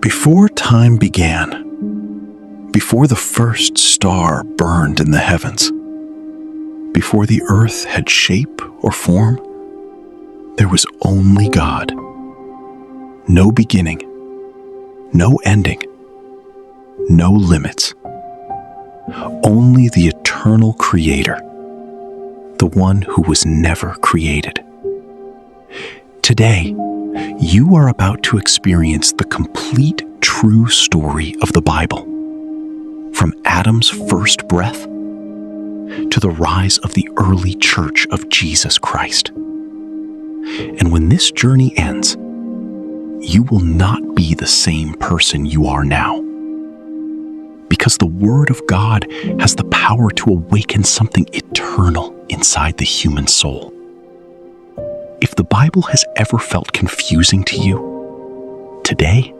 Before time began, before the first star burned in the heavens, before the earth had shape or form, there was only God. No beginning, no ending, no limits. Only the eternal Creator, the one who was never created. Today, you are about to experience the complete true story of the Bible. From Adam's first breath to the rise of the early church of Jesus Christ. And when this journey ends, you will not be the same person you are now. Because the Word of God has the power to awaken something eternal inside the human soul. If the Bible has ever felt confusing to you, today,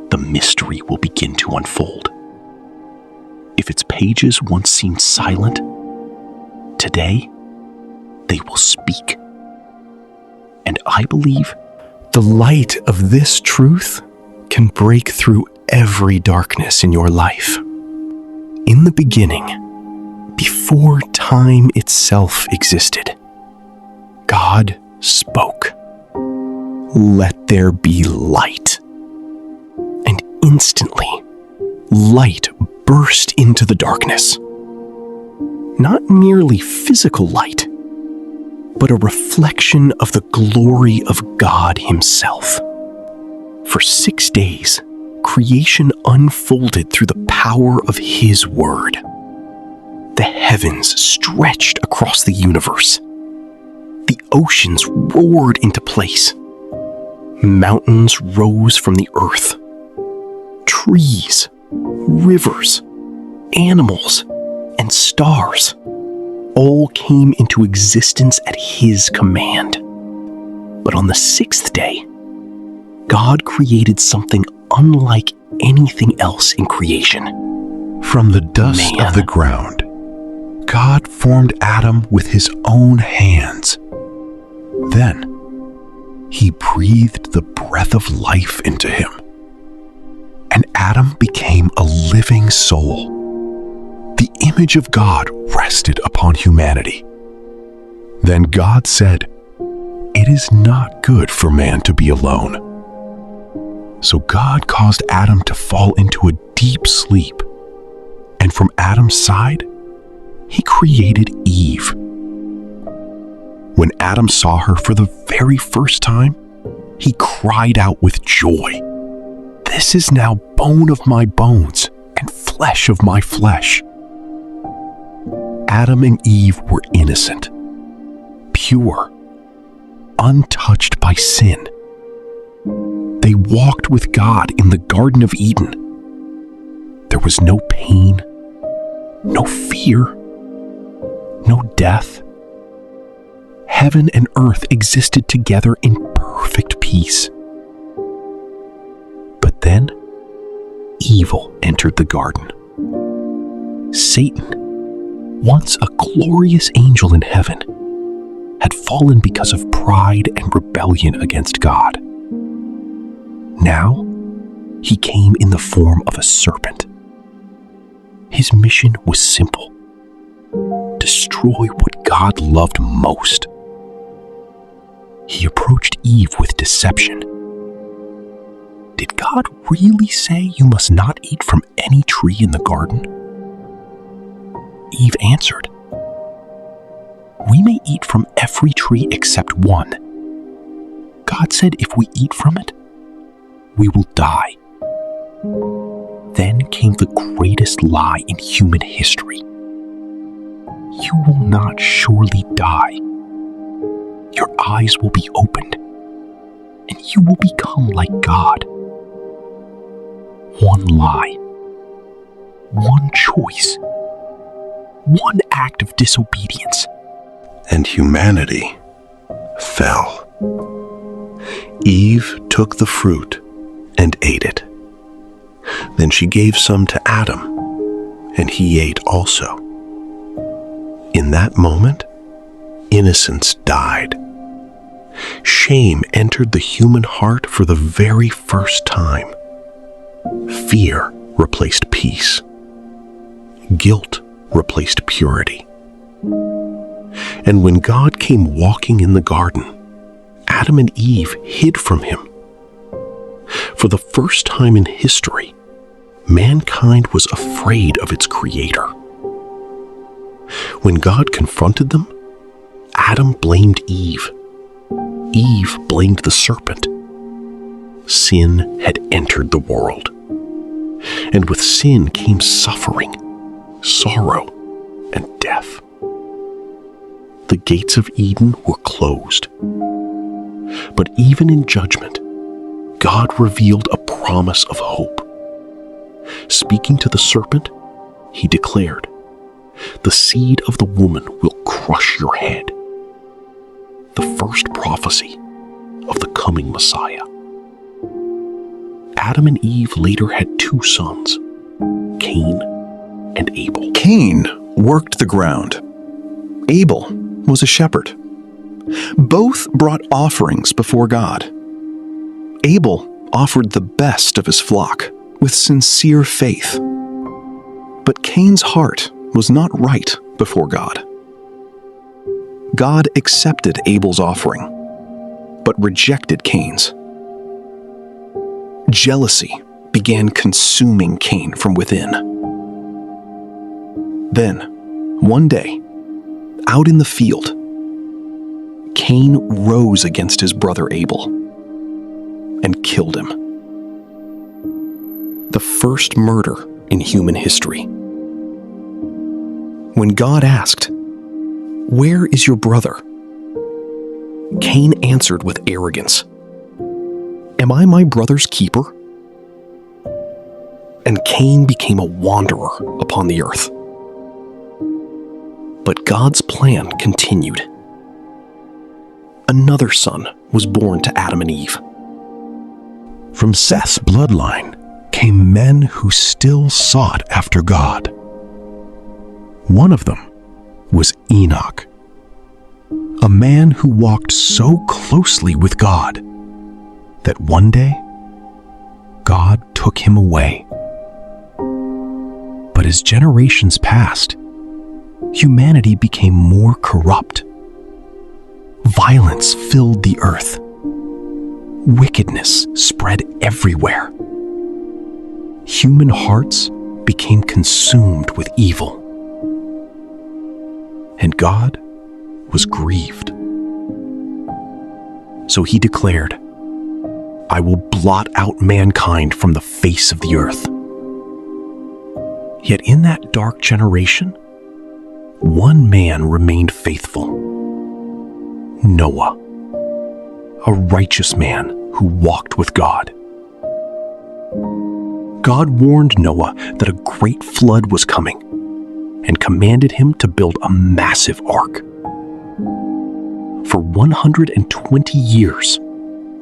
the mystery will begin to unfold. If its pages once seemed silent, today, they will speak. And I believe the light of this truth can break through every darkness in your life. In the beginning, before time itself existed, God spoke, "Let there be light." And instantly, light burst into the darkness. Not merely physical light, but a reflection of the glory of God Himself. For 6 days, creation unfolded through the power of His Word. The heavens stretched across the universe. The oceans roared into place. Mountains rose from the earth. Trees, rivers, animals, and stars all came into existence at His command. But on the 6th day, God created something unlike anything else in creation. From the dust of the ground, God formed Adam with His own hands. Then, He breathed the breath of life into him, and Adam became a living soul. The image of God rested upon humanity. Then God said, "It is not good for man to be alone." So God caused Adam to fall into a deep sleep, and from Adam's side, He created Eve. When Adam saw her for the very first time, he cried out with joy, "This is now bone of my bones and flesh of my flesh." Adam and Eve were innocent, pure, untouched by sin. They walked with God in the Garden of Eden. There was no pain, no fear, no death. Heaven and earth existed together in perfect peace. But then, evil entered the garden. Satan, once a glorious angel in heaven, had fallen because of pride and rebellion against God. Now, he came in the form of a serpent. His mission was simple: destroy what God loved most. He approached Eve with deception. Did God really say you must not eat from any tree in the garden? Eve answered, "We may eat from every tree except one. God said if we eat from it, we will die." Then came the greatest lie in human history. You will not surely die. Your eyes will be opened, and you will become like God. One lie, one choice, one act of disobedience, and humanity fell. Eve took the fruit and ate it. Then she gave some to Adam, and he ate also. In that moment, innocence died. Shame entered the human heart for the very first time. Fear replaced peace. Guilt replaced purity. And when God came walking in the garden, Adam and Eve hid from him. For the first time in history, mankind was afraid of its creator. When God confronted them, Adam blamed Eve. Eve blamed the serpent. Sin had entered the world. And with sin came suffering, sorrow, and death. The gates of Eden were closed. But even in judgment, God revealed a promise of hope. Speaking to the serpent, he declared, "The seed of the woman will crush your head." The first prophecy of the coming Messiah. Adam and Eve later had two sons, Cain and Abel. Cain worked the ground. Abel was a shepherd. Both brought offerings before God. Abel offered the best of his flock with sincere faith. But Cain's heart was not right before God. God accepted Abel's offering, but rejected Cain's. Jealousy began consuming Cain from within. Then, one day, out in the field, Cain rose against his brother Abel and killed him. The first murder in human history. When God asked, "Where is your brother?" Cain answered with arrogance, "Am I my brother's keeper?" And Cain became a wanderer upon the earth. But God's plan continued. Another son was born to Adam and Eve. From Seth's bloodline came men who still sought after God. One of them was Enoch, a man who walked so closely with God that one day God took him away. But as generations passed, humanity became more corrupt. Violence filled the earth. Wickedness spread everywhere. Human hearts became consumed with evil. And God was grieved. So he declared, "I will blot out mankind from the face of the earth." Yet in that dark generation, one man remained faithful. Noah, a righteous man who walked with God. God warned Noah that a great flood was coming and commanded him to build a massive ark. For 120 years,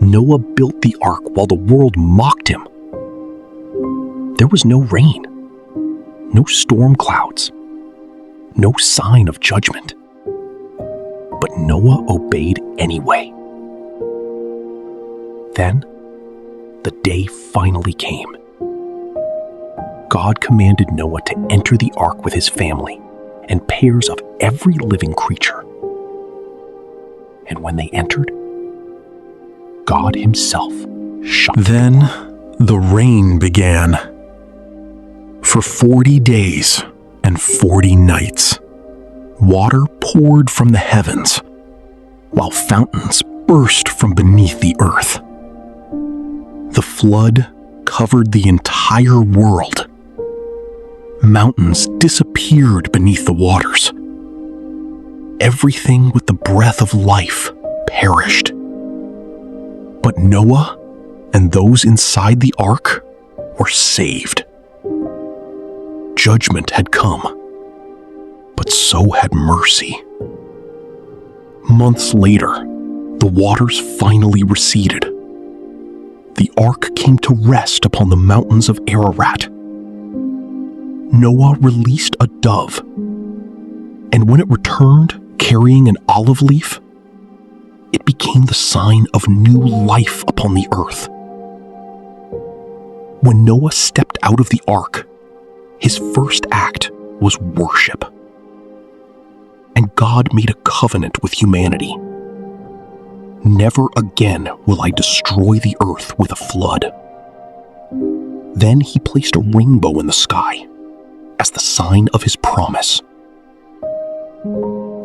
Noah built the ark while the world mocked him. There was no rain, no storm clouds, no sign of judgment. But Noah obeyed anyway. Then, the day finally came. God commanded Noah to enter the ark with his family and pairs of every living creature. And when they entered, God himself shut them. Then the rain began. For 40 days and 40 nights, water poured from the heavens, while fountains burst from beneath the earth. The flood covered the entire world. Mountains disappeared beneath the waters. Everything with the breath of life perished. But Noah and those inside the ark were saved. Judgment had come, but so had mercy. Months later, the waters finally receded. The ark came to rest upon the mountains of Ararat. Noah released a dove, and when it returned carrying an olive leaf, it became the sign of new life upon the earth. When Noah stepped out of the ark, his first act was worship. And God made a covenant with humanity. Never again will I destroy the earth with a flood. Then he placed a rainbow in the sky as the sign of his promise.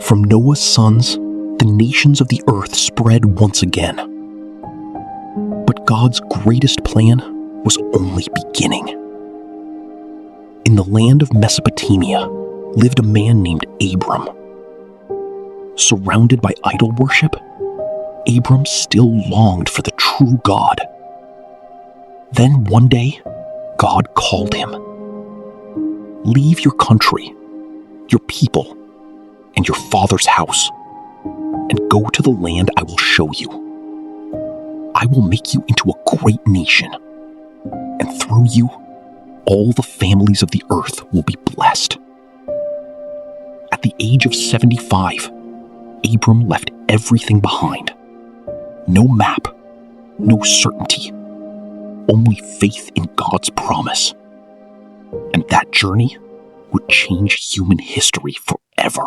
From Noah's sons, the nations of the earth spread once again. But God's greatest plan was only beginning. In the land of Mesopotamia lived a man named Abram. Surrounded by idol worship, Abram still longed for the true God. Then one day, God called him. Leave your country, your people, and your father's house, and go to the land I will show you. I will make you into a great nation, and through you, all the families of the earth will be blessed. At the age of 75, Abram left everything behind. No map, no certainty, only faith in God's promise. And that journey would change human history forever.